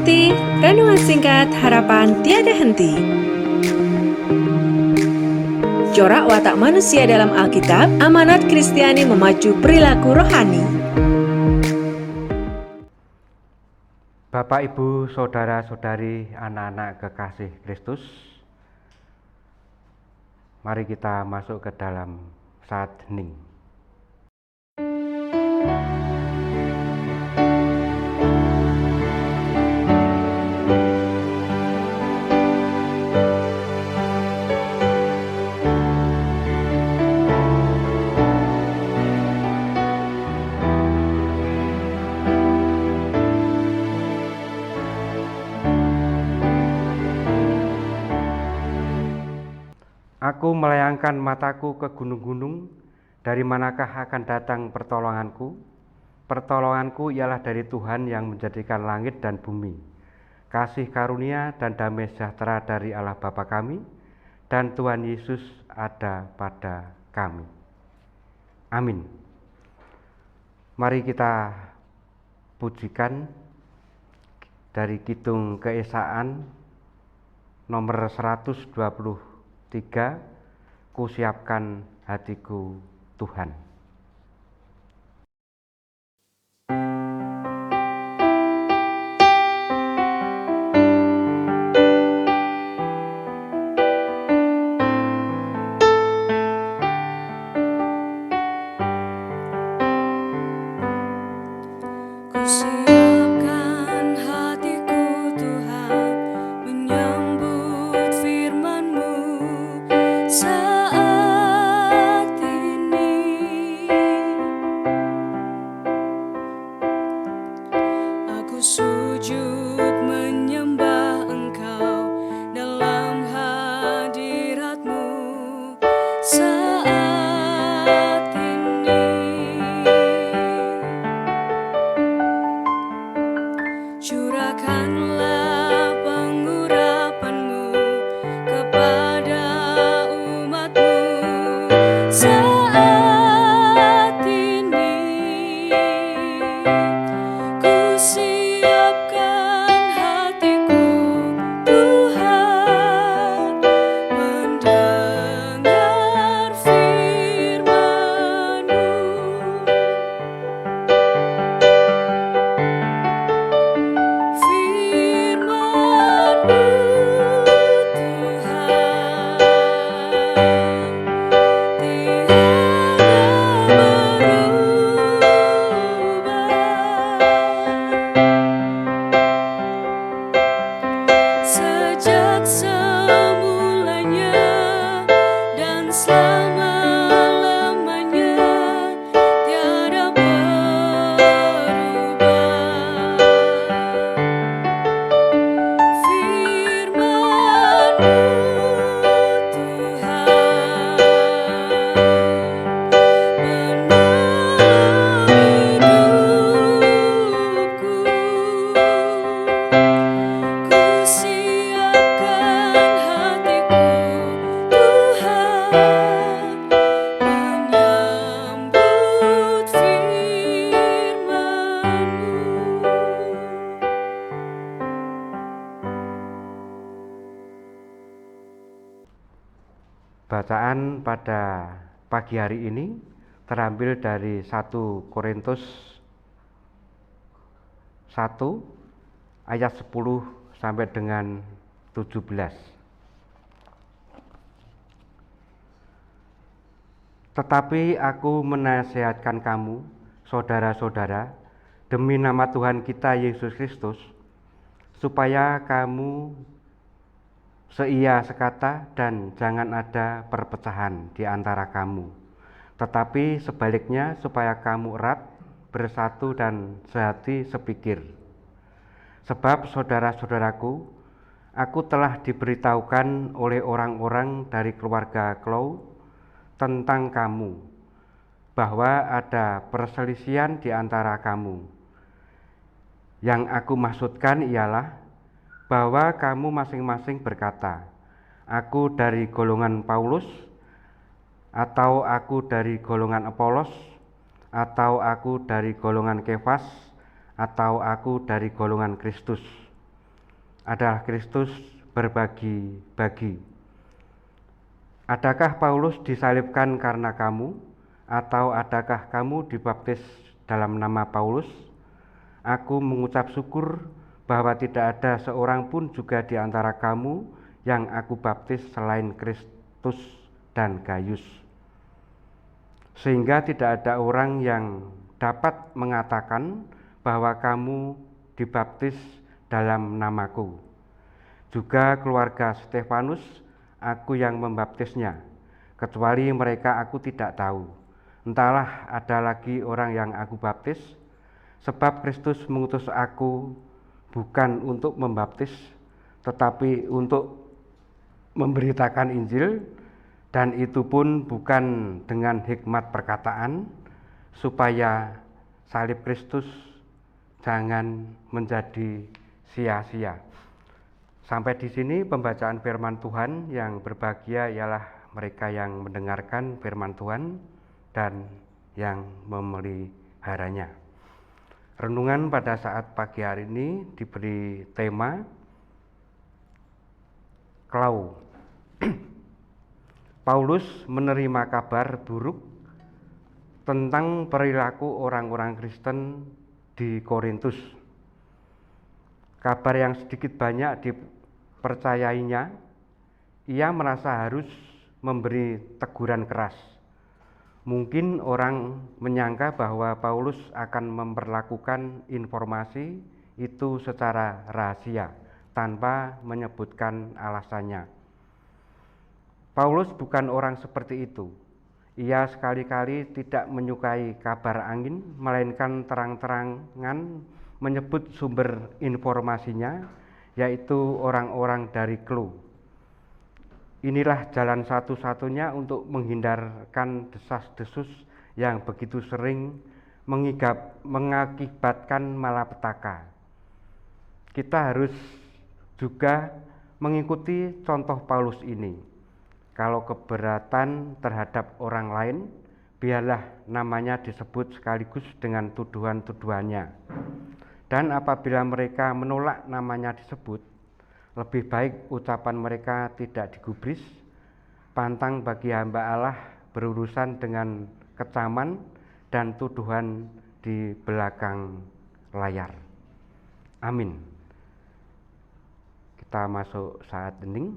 Ikuti renungan singkat harapan tiada henti. Corak watak manusia dalam Alkitab, amanat Kristiani memacu perilaku rohani. Bapak, Ibu, saudara-saudari, anak-anak kekasih Kristus, mari kita masuk ke dalam saat hening. Aku melayangkan mataku ke gunung-gunung, dari manakah akan datang pertolonganku? Pertolonganku ialah dari Tuhan yang menjadikan langit dan bumi. Kasih karunia dan damai sejahtera dari Allah Bapa kami, dan Tuhan Yesus ada pada kami. Amin. Mari kita pujikan dari Kidung Keesaan nomor 123, Kusiapkan hatiku Tuhan. Kusiapkan hatiku Tuhan, menyambut firman-Mu saat ini. Aku sujud menyembah Engkau dalam hadirat-Mu saat ini. Curahkanlah pengurapan-Mu kepada umat-Mu saat ini. Kusiapkan hatiku Tuhan, mendengar firman-Mu. Firman-Mu Tuhan, tiada berubah. Sejak semulanya dan selama-lamanya, tiada berubah. Firman-Mu Tuhan, penolong hidupku. Kusiapkan hatiku Tuhan, menyambut firman-Mu. Bacaan pada pagi hari ini terambil dari 1 Korintus 1 ayat 10 sampai dengan 17. Tetapi aku menasihatkan kamu, saudara-saudara, demi nama Tuhan kita Yesus Kristus, supaya kamu seia sekata dan jangan ada perpecahan di antara kamu. Tetapi sebaliknya supaya kamu erat, bersatu dan sehati sepikir. Sebab saudara-saudaraku, aku telah diberitahukan oleh orang-orang dari keluarga Chloe tentang kamu, bahwa ada perselisihan di antara kamu. Yang aku maksudkan ialah bahwa kamu masing-masing berkata, aku dari golongan Paulus, atau aku dari golongan Apolos, atau aku dari golongan Kefas, atau aku dari golongan Kristus. adalah Kristus berbagi-bagi. Adakah Paulus disalibkan karena kamu, atau adakah kamu dibaptis dalam nama Paulus? Aku mengucap syukur bahwa tidak ada seorang pun juga di antara kamu yang aku baptis selain Kristus dan Gaius. Sehingga tidak ada orang yang dapat mengatakan bahwa kamu dibaptis dalam namaku. Juga keluarga Stefanus, aku yang membaptisnya, kecuali mereka aku tidak tahu. Entahlah ada lagi orang yang aku baptis, sebab Kristus mengutus aku bukan untuk membaptis, tetapi untuk memberitakan Injil, dan itu pun bukan dengan hikmat perkataan, supaya salib Kristus jangan menjadi sia-sia. Sampai di sini pembacaan firman Tuhan. Yang berbahagia ialah mereka yang mendengarkan firman Tuhan dan yang memeliharanya. Renungan pada saat pagi hari ini diberi tema Klau. Paulus menerima kabar buruk tentang perilaku orang-orang Kristen di Korintus. Kabar yang sedikit banyak dipercayainya, ia merasa harus memberi teguran keras. Mungkin orang menyangka bahwa Paulus akan memperlakukan informasi itu secara rahasia, tanpa menyebutkan alasannya. Paulus bukan orang seperti itu. Ia sekali-kali tidak menyukai kabar angin, melainkan terang-terangan menyebut sumber informasinya, yaitu orang-orang dari Klo. Inilah jalan satu-satunya untuk menghindarkan desas-desus yang begitu sering mengakibatkan malapetaka. Kita harus juga mengikuti contoh Paulus ini. Kalau keberatan terhadap orang lain, biarlah namanya disebut sekaligus dengan tuduhan-tuduhannya. Dan apabila mereka menolak namanya disebut, lebih baik ucapan mereka tidak digubris. Pantang bagi hamba Allah berurusan dengan kecaman dan tuduhan di belakang layar. Amin. Kita masuk saat hening.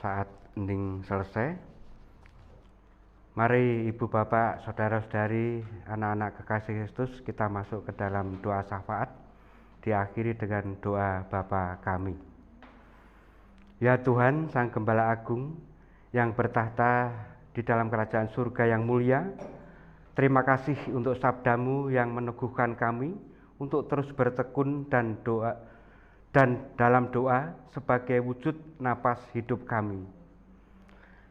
Saat hening selesai, Mari Ibu Bapak, Saudara-saudari, anak-anak kekasih Kristus, kita masuk ke dalam doa syafaat, diakhiri dengan doa Bapa kami. Ya Tuhan, Sang Gembala Agung, yang bertahta di dalam kerajaan surga yang mulia, terima kasih untuk sabda-Mu yang meneguhkan kami untuk terus bertekun dan dalam doa sebagai wujud napas hidup kami.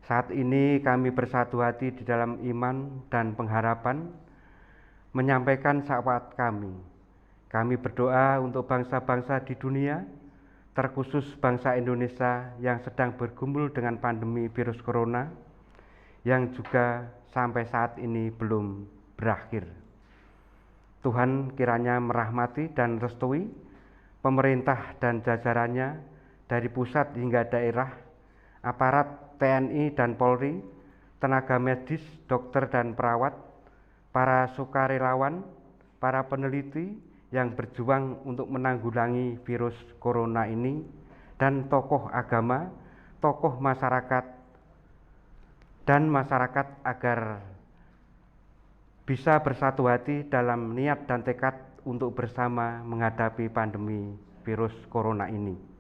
Saat ini kami bersatu hati di dalam iman dan pengharapan menyampaikan syafaat kami. Kami berdoa untuk bangsa-bangsa di dunia, terkhusus bangsa Indonesia yang sedang bergumul dengan pandemi virus corona, yang juga sampai saat ini belum berakhir. Tuhan kiranya merahmati dan restui pemerintah dan jajarannya dari pusat hingga daerah, aparat TNI dan Polri, tenaga medis, dokter dan perawat, para sukarelawan, para peneliti yang berjuang untuk menanggulangi virus corona ini, dan tokoh agama, tokoh masyarakat, dan masyarakat agar bisa bersatu hati dalam niat dan tekad untuk bersama menghadapi pandemi virus corona ini.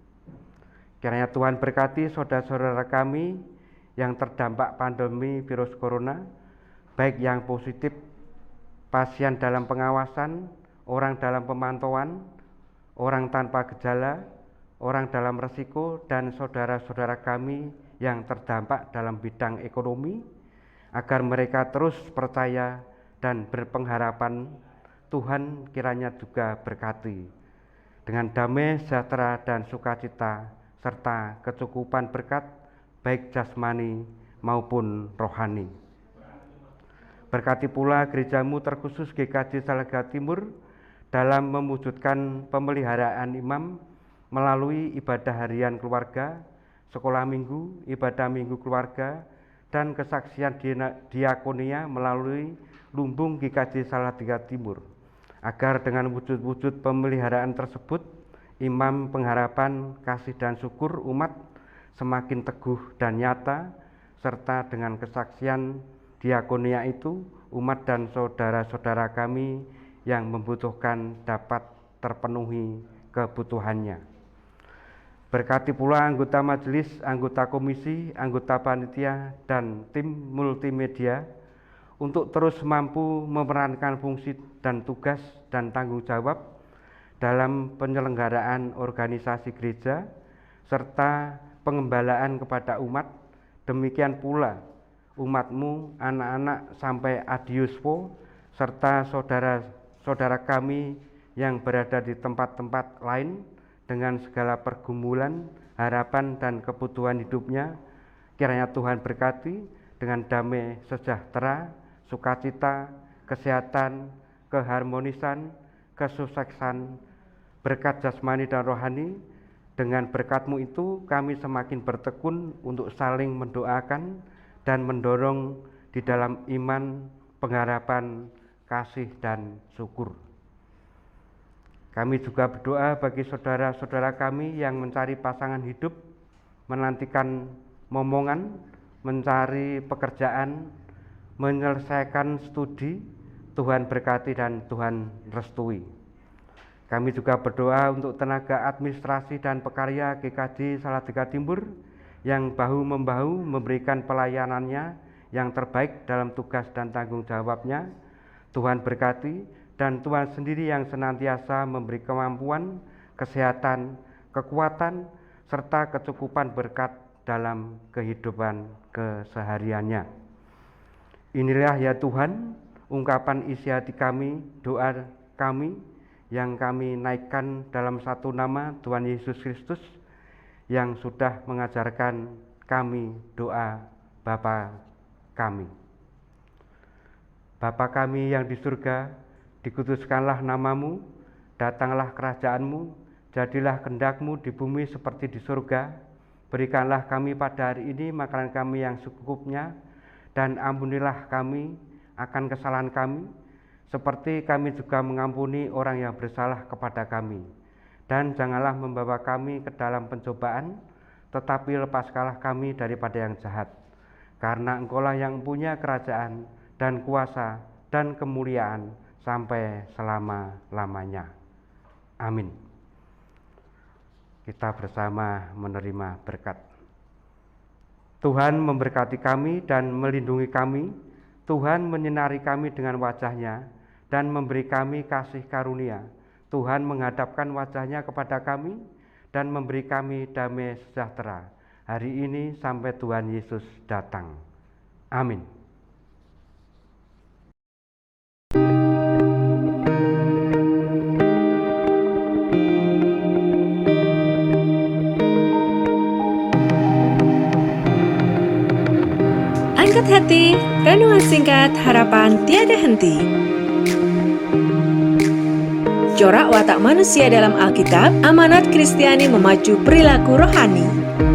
Kiranya Tuhan berkati saudara-saudara kami yang terdampak pandemi virus corona, baik yang positif, pasien dalam pengawasan, orang dalam pemantauan, orang tanpa gejala, orang dalam resiko, dan saudara-saudara kami yang terdampak dalam bidang ekonomi, agar mereka terus percaya dan berpengharapan. Tuhan kiranya juga berkati dengan damai, sejahtera, dan sukacita, serta kecukupan berkat baik jasmani maupun rohani. Berkati pula gereja-Mu terkhusus GKJ Salaga Timur dalam mewujudkan pemeliharaan imam melalui ibadah harian keluarga, sekolah minggu, ibadah minggu keluarga, dan kesaksian diakonia melalui lumbung GKJ Salatiga Timur, agar dengan wujud-wujud pemeliharaan tersebut imam pengharapan, kasih dan syukur umat semakin teguh dan nyata, serta dengan kesaksian diakonia itu umat dan saudara-saudara kami yang membutuhkan dapat terpenuhi kebutuhannya. Berkati pula anggota majelis, anggota komisi, anggota panitia, dan tim multimedia untuk terus mampu memerankan fungsi dan tugas dan tanggung jawab dalam penyelenggaraan organisasi gereja serta pengembalaan kepada umat. Demikian pula umat-Mu, anak-anak sampai adiuspo, serta saudara-saudara kami yang berada di tempat-tempat lain dengan segala pergumulan, harapan, dan kebutuhan hidupnya. Kiranya Tuhan berkati dengan damai, sejahtera, sukacita, kesehatan, keharmonisan, kesuksesan, berkat jasmani dan rohani. Dengan berkat-Mu itu kami semakin bertekun untuk saling mendoakan dan mendorong di dalam iman, pengharapan, kasih, dan syukur. Kami juga berdoa bagi saudara-saudara kami yang mencari pasangan hidup, menantikan momongan, mencari pekerjaan, menyelesaikan studi. Tuhan berkati dan Tuhan restui. Kami juga berdoa untuk tenaga administrasi dan pekarya GKJ Salatiga Timur yang bahu-membahu memberikan pelayanannya yang terbaik dalam tugas dan tanggung jawabnya. Tuhan berkati dan Tuhan sendiri yang senantiasa memberi kemampuan, kesehatan, kekuatan, serta kecukupan berkat dalam kehidupan kesehariannya. Inilah ya Tuhan, ungkapan isi hati kami, doa kami yang kami naikkan dalam satu nama Tuhan Yesus Kristus yang sudah mengajarkan kami doa Bapa kami. Bapa kami yang di surga, dikuduskanlah nama-Mu, datanglah kerajaan-Mu, jadilah kehendak-Mu di bumi seperti di surga. Berikanlah kami pada hari ini makanan kami yang secukupnya, dan ampunilah kami akan kesalahan kami, seperti kami juga mengampuni orang yang bersalah kepada kami. Dan janganlah membawa kami ke dalam pencobaan, tetapi lepaskanlah kami daripada yang jahat. karena Engkaulah yang punya kerajaan dan kuasa dan kemuliaan sampai selama-lamanya. Amin. Kita bersama menerima berkat. Tuhan memberkati kami dan melindungi kami. Tuhan menyinari kami dengan wajah-Nya dan memberi kami kasih karunia. Tuhan menghadapkan wajah-Nya kepada kami dan memberi kami damai sejahtera hari ini sampai Tuhan Yesus datang. Amin. Angkat hati, renungan singkat harapan tiada henti. Corak watak manusia dalam Alkitab, amanat Kristiani memacu perilaku rohani.